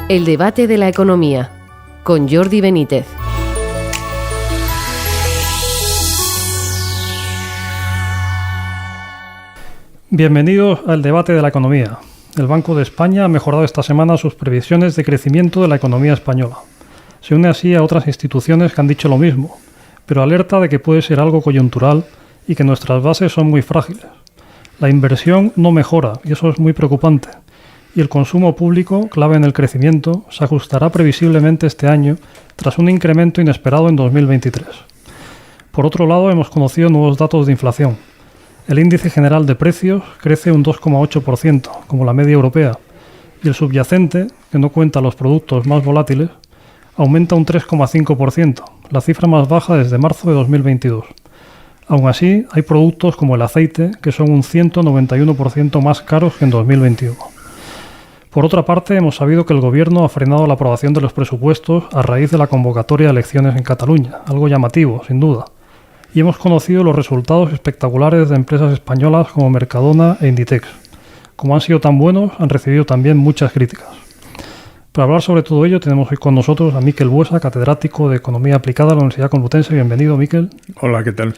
El debate de la economía, con Jordi Benítez. Bienvenidos al debate de la economía. El Banco de España ha mejorado esta semana sus previsiones de crecimiento de la economía española. Se une así a otras instituciones que han dicho lo mismo, pero alerta de que puede ser algo coyuntural y que nuestras bases son muy frágiles. La inversión no mejora y eso es muy preocupante. Y el consumo público, clave en el crecimiento, se ajustará previsiblemente este año tras un incremento inesperado en 2023. Por otro lado, hemos conocido nuevos datos de inflación. El índice general de precios crece un 2,8%, como la media europea, y el subyacente, que no cuenta los productos más volátiles, aumenta un 3,5%, la cifra más baja desde marzo de 2022. Aún así, hay productos como el aceite que son un 191% más caros que en 2021. Por otra parte, hemos sabido que el Gobierno ha frenado la aprobación de los presupuestos a raíz de la convocatoria de elecciones en Cataluña, algo llamativo, sin duda. Y hemos conocido los resultados espectaculares de empresas españolas como Mercadona e Inditex. Como han sido tan buenos, han recibido también muchas críticas. Para hablar sobre todo ello, tenemos hoy con nosotros a Miquel Buesa, catedrático de Economía Aplicada de la Universidad Complutense. Bienvenido, Miquel. Hola, ¿qué tal?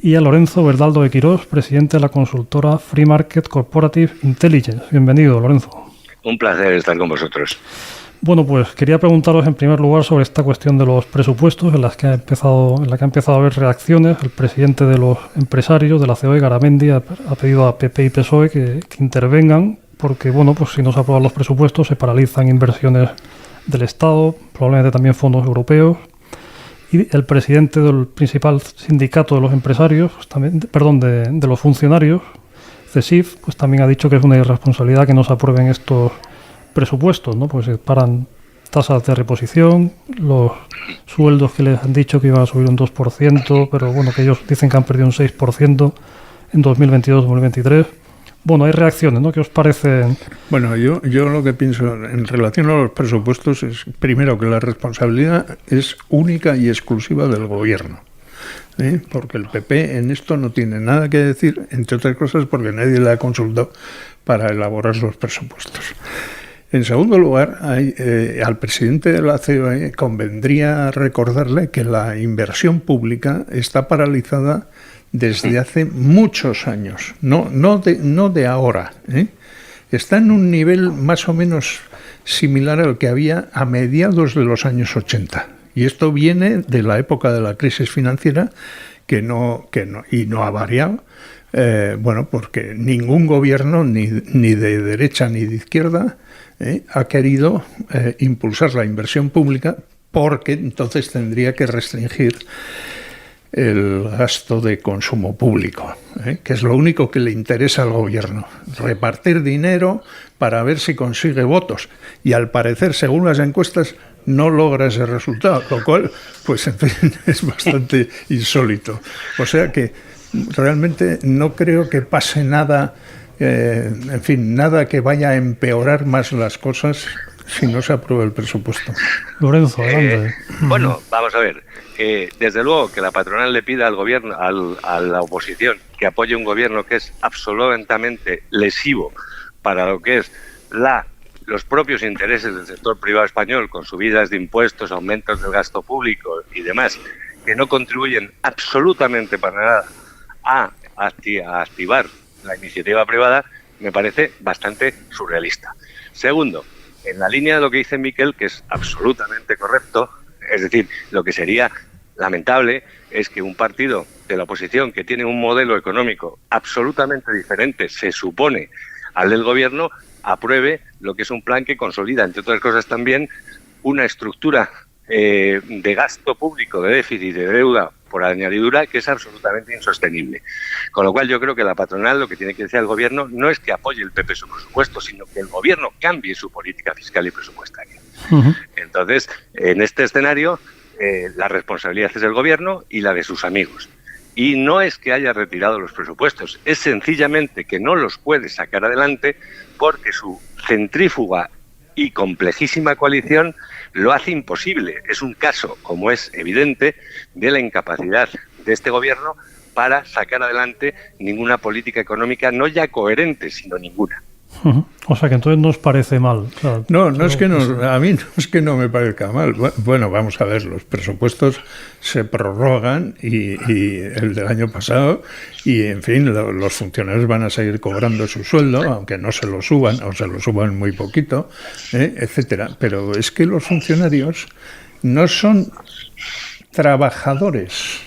Y a Lorenzo Berdaldo de Quirós, presidente de la consultora Free Market Corporative Intelligence. Bienvenido, Lorenzo. Un placer estar con vosotros. Bueno, pues quería preguntaros en primer lugar sobre esta cuestión de los presupuestos en la que ha empezado a haber reacciones. El presidente de los empresarios de la COE, Garamendi, ha pedido a PP y PSOE que intervengan porque, bueno, pues si no se aprueban los presupuestos se paralizan inversiones del Estado, probablemente también fondos europeos. Y el presidente del principal sindicato de los empresarios, pues también, de los funcionarios, CESIF, pues también ha dicho que es una irresponsabilidad que no se aprueben estos presupuestos, ¿no? Pues se paran tasas de reposición, los sueldos que les han dicho que iban a subir un 2%, pero bueno, que ellos dicen que han perdido un 6% en 2022-2023. Bueno, hay reacciones, ¿no? ¿Qué os parece? Bueno, yo lo que pienso en relación a los presupuestos es, primero, que la responsabilidad es única y exclusiva del Gobierno. ¿Sí? Porque el PP en esto no tiene nada que decir, entre otras cosas porque nadie le ha consultado para elaborar los presupuestos. En segundo lugar, al presidente de la COE convendría recordarle que la inversión pública está paralizada desde hace muchos años, no de ahora, ¿eh? Está en un nivel más o menos similar al que había a mediados de los años 80. Y esto viene de la época de la crisis financiera que no ha variado, porque ningún gobierno, ni de derecha ni de izquierda, ha querido impulsar la inversión pública porque entonces tendría que restringir el gasto de consumo público, que es lo único que le interesa al gobierno, repartir dinero para ver si consigue votos. Y al parecer, según las encuestas, no logra ese resultado, lo cual, pues en fin, es bastante insólito. O sea que realmente no creo que pase nada, nada que vaya a empeorar más las cosas si no se aprueba el presupuesto. Lorenzo, adelante. Bueno, vamos a ver. Desde luego que la patronal le pida al gobierno, a la oposición, que apoye un gobierno que es absolutamente lesivo para lo que es los propios intereses del sector privado español, con subidas de impuestos, aumentos del gasto público y demás, que no contribuyen absolutamente para nada a activar la iniciativa privada, me parece bastante surrealista. Segundo, en la línea de lo que dice Miquel, que es absolutamente correcto, es decir, lo que sería lamentable es que un partido de la oposición que tiene un modelo económico absolutamente diferente, se supone, al del gobierno, apruebe lo que es un plan que consolida, entre otras cosas también, una estructura de gasto público, de déficit, de deuda por añadidura, que es absolutamente insostenible. Con lo cual yo creo que la patronal lo que tiene que decir al gobierno no es que apoye el PP su presupuesto, sino que el gobierno cambie su política fiscal y presupuestaria. Uh-huh. Entonces, en este escenario, la responsabilidad es del gobierno y la de sus amigos. Y no es que haya retirado los presupuestos, es sencillamente que no los puede sacar adelante porque su centrífuga y complejísima coalición lo hace imposible. Es un caso, como es evidente, de la incapacidad de este gobierno para sacar adelante ninguna política económica, no ya coherente, sino ninguna. O sea que entonces no os parece mal. O sea, No, es que a mí no es que no me parezca mal. Bueno, vamos a ver, los presupuestos se prorrogan y el del año pasado y, en fin, los funcionarios van a seguir cobrando su sueldo, aunque no se lo suban o se lo suban muy poquito, etcétera. Pero es que los funcionarios no son trabajadores.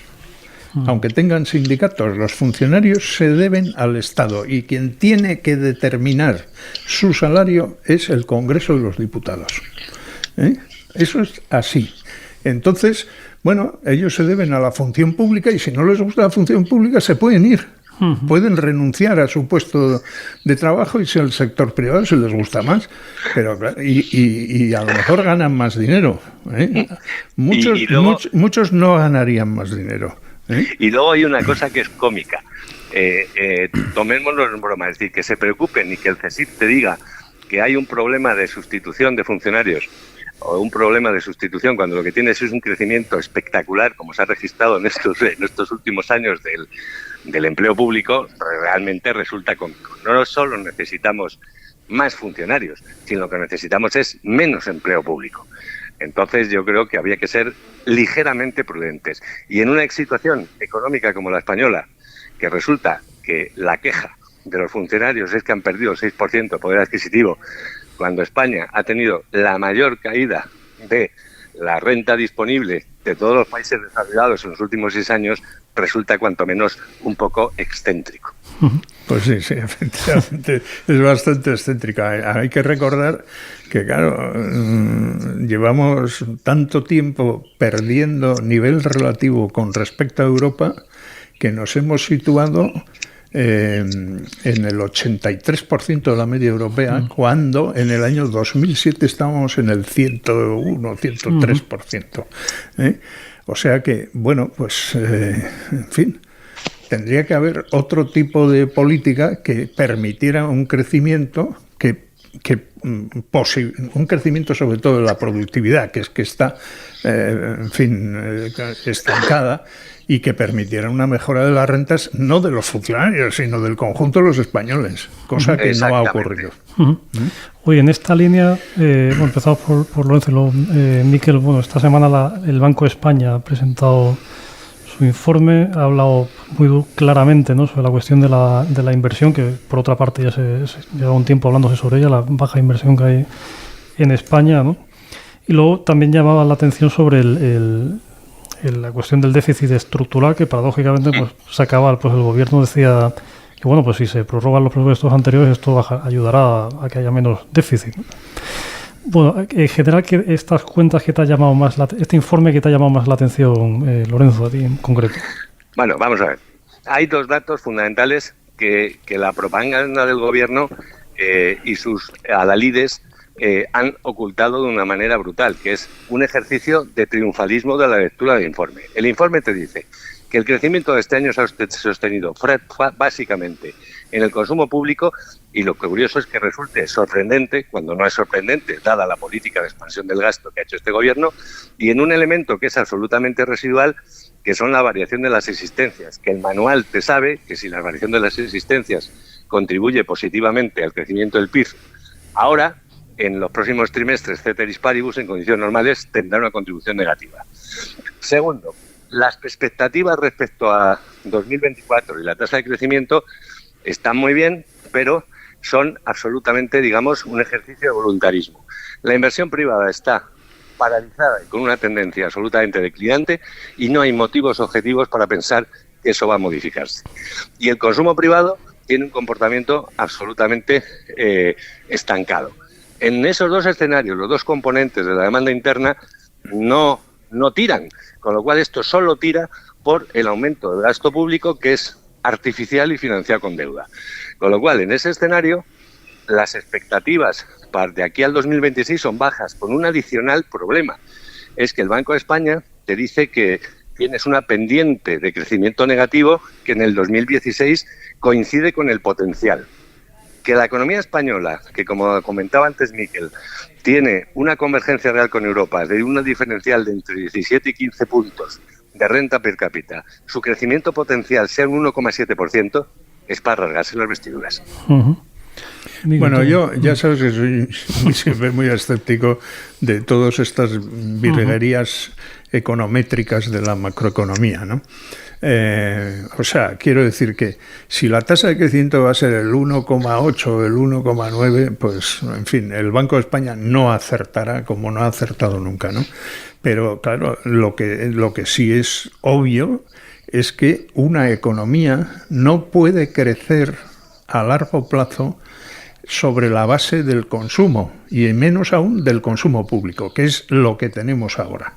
Aunque tengan sindicatos, los funcionarios se deben al Estado y quien tiene que determinar su salario es el Congreso de los Diputados. Eso es así. Entonces, bueno, ellos se deben a la función pública y si no les gusta la función pública se pueden ir. Pueden renunciar a su puesto de trabajo y si al sector privado se les gusta más, pero y a lo mejor ganan más dinero. Muchos no ganarían más dinero. Y luego hay una cosa que es cómica. Tomémonos en broma, es decir, que se preocupen y que el CSIC te diga que hay un problema de sustitución de funcionarios o un problema de sustitución cuando lo que tienes es un crecimiento espectacular, como se ha registrado en estos últimos años del empleo público, realmente resulta cómico. No solo necesitamos más funcionarios, sino lo que necesitamos es menos empleo público. Entonces yo creo que había que ser ligeramente prudentes. Y en una situación económica como la española, que resulta que la queja de los funcionarios es que han perdido el 6% de poder adquisitivo, cuando España ha tenido la mayor caída de la renta disponible de todos los países desarrollados en los últimos 6 años, resulta cuanto menos un poco excéntrico. Pues sí, efectivamente, es bastante excéntrica. Hay que recordar que, claro, llevamos tanto tiempo perdiendo nivel relativo con respecto a Europa que nos hemos situado en el 83% de la media europea, cuando en el año 2007 estábamos en el 101, 103%. O sea que, bueno, pues, en fin, tendría que haber otro tipo de política que permitiera un crecimiento un crecimiento sobre todo de la productividad, que está, en fin, estancada, y que permitiera una mejora de las rentas, no de los funcionarios, sino del conjunto de los españoles, cosa que no ha ocurrido. Oye, en esta línea, empezamos por Lorenzo, Miquel, esta semana el Banco de España ha presentado su informe, ha hablado muy claramente, ¿no?, sobre la cuestión de la inversión, que por otra parte ya se lleva un tiempo hablándose sobre ella, la baja inversión que hay en España, ¿no? Y luego también llamaba la atención sobre la cuestión del déficit estructural, que paradójicamente pues sacaba, pues el gobierno decía que bueno, pues si se prorrogan los presupuestos anteriores esto ayudará a que haya menos déficit. Bueno, en general, que estas cuentas que te ha llamado más este informe que te ha llamado más la atención, Lorenzo, a ti en concreto. Bueno, vamos a ver. Hay 2 datos fundamentales que la propaganda del gobierno y sus adalides han ocultado de una manera brutal, que es un ejercicio de triunfalismo de la lectura del informe. El informe te dice que el crecimiento de este año se ha sostenido básicamente en el consumo público, y lo curioso es que resulte sorprendente, cuando no es sorprendente, dada la política de expansión del gasto que ha hecho este gobierno, y en un elemento que es absolutamente residual, que son la variación de las existencias, que el manual te sabe que si la variación de las existencias contribuye positivamente al crecimiento del PIB, ahora, en los próximos trimestres, ceteris paribus, en condiciones normales, tendrá una contribución negativa. Segundo, las expectativas respecto a 2024 y la tasa de crecimiento están muy bien, pero son absolutamente, digamos, un ejercicio de voluntarismo. La inversión privada está paralizada y con una tendencia absolutamente declinante y no hay motivos objetivos para pensar que eso va a modificarse. Y el consumo privado tiene un comportamiento absolutamente estancado. En esos 2 escenarios, los 2 componentes de la demanda interna no tiran, con lo cual esto solo tira por el aumento del gasto público, que es artificial y financiado con deuda. Con lo cual, en ese escenario, las expectativas de aquí al 2026 son bajas, con un adicional problema. Es que el Banco de España te dice que tienes una pendiente de crecimiento negativo que en el 2016 coincide con el potencial. Que la economía española, que como comentaba antes Miquel, tiene una convergencia real con Europa de una diferencial de entre 17 y 15 puntos de renta per cápita, su crecimiento potencial sea un 1,7%, es para rasgarse las vestiduras. Miguel, Bueno, yo ya sabes que soy siempre muy escéptico de todas estas virguerías econométricas de la macroeconomía, ¿no? O sea, quiero decir que si la tasa de crecimiento va a ser el 1,8 o el 1,9, pues, en fin, el Banco de España no acertará como no ha acertado nunca, ¿no? Pero, claro, lo que sí es obvio es que una economía no puede crecer a largo plazo sobre la base del consumo, y menos aún del consumo público, que es lo que tenemos ahora.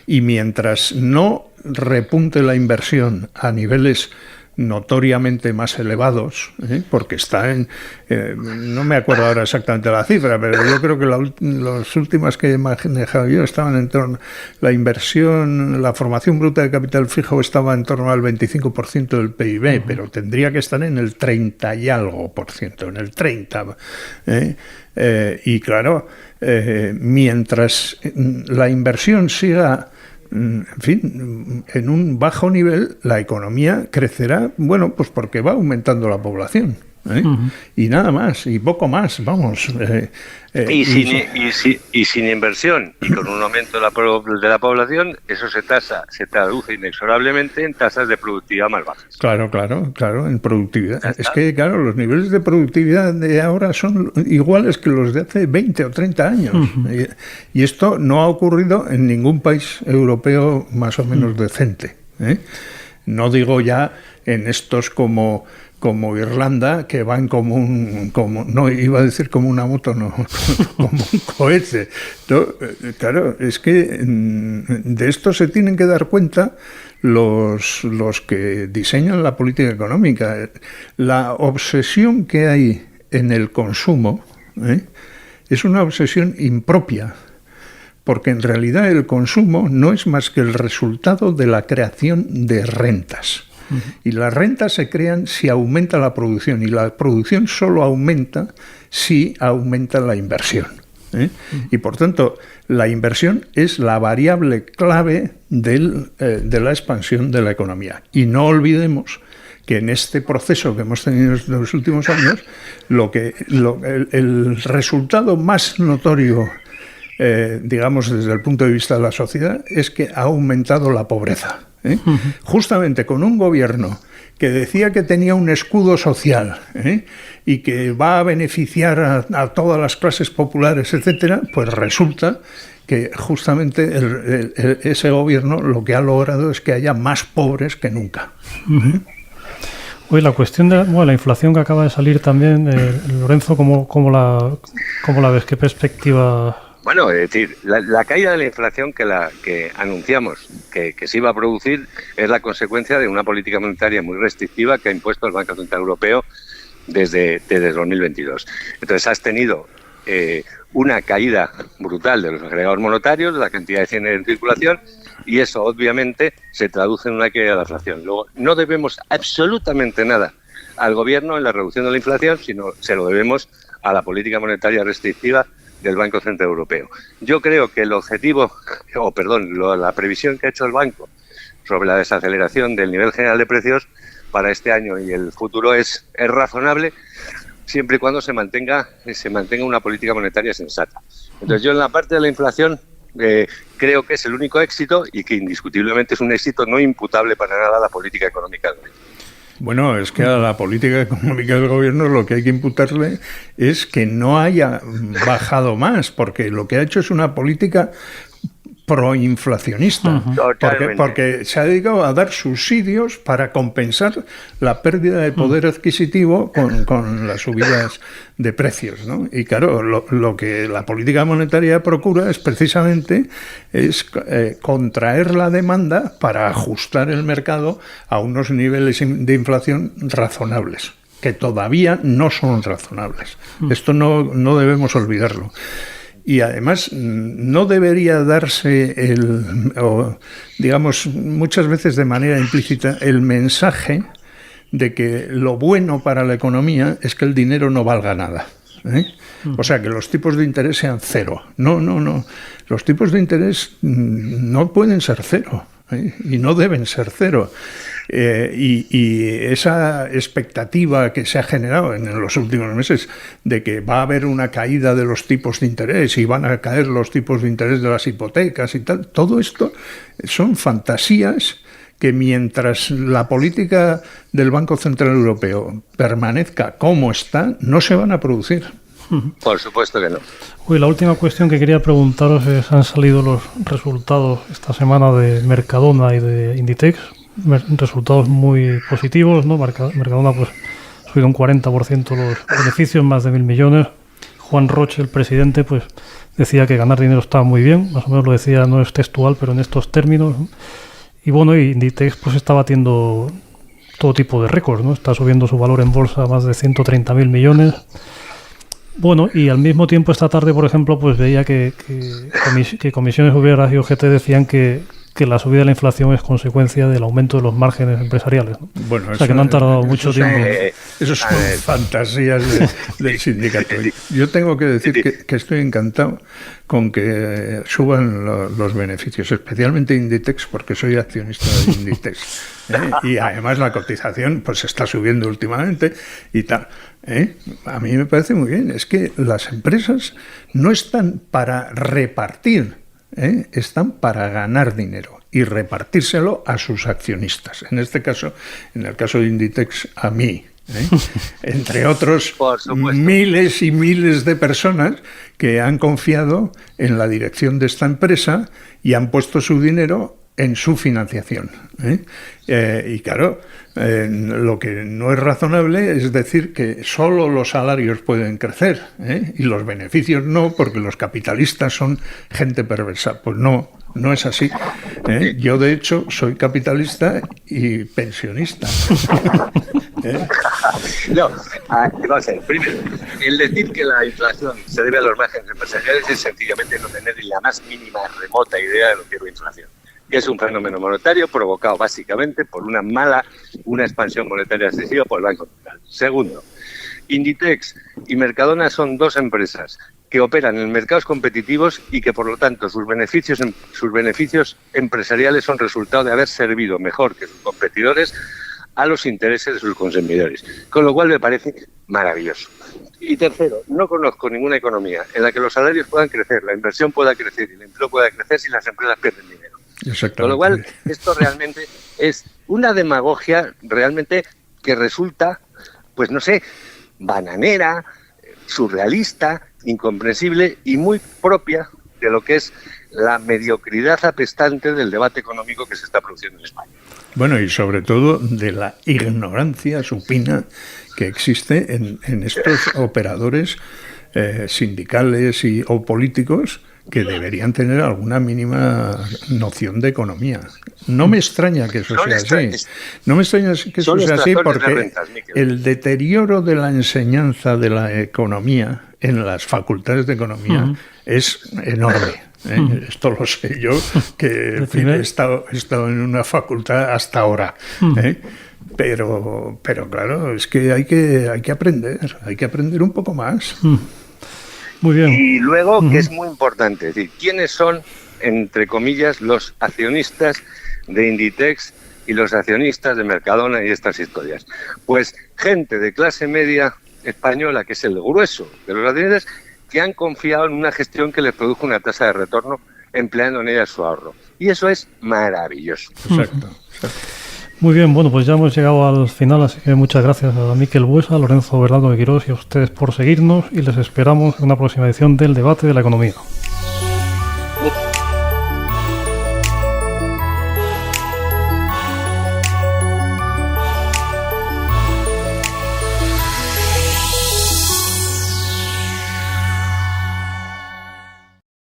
Y mientras no repunte la inversión a niveles notoriamente más elevados, porque está en... no me acuerdo ahora exactamente la cifra, pero yo creo que las últimas que he manejado yo estaban en torno... La inversión, la formación bruta de capital fijo estaba en torno al 25% del PIB, pero tendría que estar en el 30 y algo por ciento, en el 30. Y claro, mientras la inversión siga... En fin, en un bajo nivel la economía crecerá, bueno, pues porque va aumentando la población, y nada más, y poco más, vamos. Y sin inversión y con un aumento de la población, eso se traduce inexorablemente en tasas de productividad más bajas. Claro, en productividad. Es que, claro, los niveles de productividad de ahora son iguales que los de hace 20 o 30 años. Y esto no ha ocurrido en ningún país europeo más o menos decente. No digo ya en estos como Irlanda, que van no iba a decir como una moto, no, como un cohete, ¿no? Claro, es que de esto se tienen que dar cuenta los que diseñan la política económica. La obsesión que hay en el consumo es una obsesión impropia, porque en realidad el consumo no es más que el resultado de la creación de rentas. Y las rentas se crean si aumenta la producción, y la producción solo aumenta si aumenta la inversión. Y por tanto, la inversión es la variable clave de la expansión de la economía. Y no olvidemos que en este proceso que hemos tenido en los últimos años, el resultado más notorio, digamos desde el punto de vista de la sociedad, es que ha aumentado la pobreza. Justamente con un gobierno que decía que tenía un escudo social y que va a beneficiar a todas las clases populares, etcétera, pues resulta que justamente ese gobierno lo que ha logrado es que haya más pobres que nunca. Oye, la cuestión de la inflación que acaba de salir también, Lorenzo, ¿cómo la ves? ¿Qué perspectiva...? Bueno, es decir, la caída de la inflación que anunciamos que se iba a producir es la consecuencia de una política monetaria muy restrictiva que ha impuesto el Banco Central Europeo desde 2022. Entonces has tenido una caída brutal de los agregados monetarios, de la cantidad de bienes en circulación, y eso obviamente se traduce en una caída de la inflación. Luego, no debemos absolutamente nada al gobierno en la reducción de la inflación, sino se lo debemos a la política monetaria restrictiva del Banco Central Europeo. Yo creo que la previsión que ha hecho el banco sobre la desaceleración del nivel general de precios para este año y el futuro es razonable, siempre y cuando se mantenga una política monetaria sensata. Entonces yo en la parte de la inflación creo que es el único éxito, y que indiscutiblemente es un éxito no imputable para nada a la política económica del gobierno. Bueno, es que a la política económica del gobierno lo que hay que imputarle es que no haya bajado más, porque lo que ha hecho es una política proinflacionista, porque se ha dedicado a dar subsidios para compensar la pérdida de poder adquisitivo con las subidas de precios, ¿no? Y claro, lo que la política monetaria procura es precisamente contraer la demanda para ajustar el mercado a unos niveles de inflación razonables, que todavía no son razonables. Esto no debemos olvidarlo. Y además no debería darse digamos, muchas veces de manera implícita, el mensaje de que lo bueno para la economía es que el dinero no valga nada. O sea, que los tipos de interés sean cero. No. Los tipos de interés no pueden ser cero, y no deben ser cero. Y esa expectativa que se ha generado en los últimos meses de que va a haber una caída de los tipos de interés y van a caer los tipos de interés de las hipotecas y tal, todo esto son fantasías que mientras la política del Banco Central Europeo permanezca como está, no se van a producir. Por supuesto que no. Uy, la última cuestión que quería preguntaros es, han salido los resultados esta semana de Mercadona y de Inditex, resultados muy positivos, ¿no? Mercadona pues ha subido un 40% los beneficios, más de 1.000 millones. Juan Roche, el presidente, pues decía que ganar dinero estaba muy bien, más o menos lo decía, no es textual, pero en estos términos, ¿no? Y bueno, Inditex pues está batiendo todo tipo de récords, ¿no? Está subiendo su valor en bolsa a más de 130.000 millones. Bueno, y al mismo tiempo esta tarde, por ejemplo, pues veía que Comisiones Obreras y OGT decían que la subida de la inflación es consecuencia del aumento de los márgenes empresariales, ¿no? Bueno, o sea, que no han tardado mucho tiempo. Eso son fantasías del sindicato. Yo tengo que decir que estoy encantado con que suban los beneficios, especialmente Inditex, porque soy accionista de Inditex. Y además la cotización pues está subiendo últimamente y tal. A mí me parece muy bien. Es que las empresas no están para repartir, están para ganar dinero y repartírselo a sus accionistas. En este caso, en el caso de Inditex, a mí. Entre otros miles y miles de personas que han confiado en la dirección de esta empresa y han puesto su dinero en su financiación. Y claro, lo que no es razonable es decir que solo los salarios pueden crecer y los beneficios no, porque los capitalistas son gente perversa. Pues no es así. Yo, de hecho, soy capitalista y pensionista. No, vamos a ver. Primero, el decir que la inflación se debe a los márgenes empresariales es sencillamente no tener ni la más mínima remota idea de lo que es la inflación, que es un fenómeno monetario provocado básicamente por una expansión monetaria excesiva por el Banco Central. Segundo, Inditex y Mercadona son dos empresas que operan en mercados competitivos y que, por lo tanto, sus beneficios empresariales son resultado de haber servido mejor que sus competidores a los intereses de sus consumidores, con lo cual me parece maravilloso. Y tercero, no conozco ninguna economía en la que los salarios puedan crecer, la inversión pueda crecer y el empleo pueda crecer si las empresas pierden dinero. Con lo cual, esto realmente es una demagogia realmente que resulta, pues no sé, bananera, surrealista, incomprensible y muy propia de lo que es la mediocridad apestante del debate económico que se está produciendo en España. Bueno, y sobre todo de la ignorancia supina que existe en estos operadores sindicales o políticos que deberían tener alguna mínima noción de economía. No me extraña que eso sea así. No me extraña que eso sea así porque el deterioro de la enseñanza de la economía en las facultades de economía es enorme. Esto lo sé yo, que en fin, he estado en una facultad hasta ahora. Pero claro, es que hay que aprender un poco más. Muy bien. Y luego, que es muy importante, es decir, ¿quiénes son, entre comillas, los accionistas de Inditex y los accionistas de Mercadona y estas historias? Pues gente de clase media española, que es el grueso de los accionistas, que han confiado en una gestión que les produjo una tasa de retorno empleando en ella su ahorro. Y eso es maravilloso. Exacto. Muy bien, bueno, pues ya hemos llegado al final, así que muchas gracias a Miquel Buesa, a Lorenzo Bernardo de Quirós y a ustedes por seguirnos y les esperamos en una próxima edición del Debate de la Economía.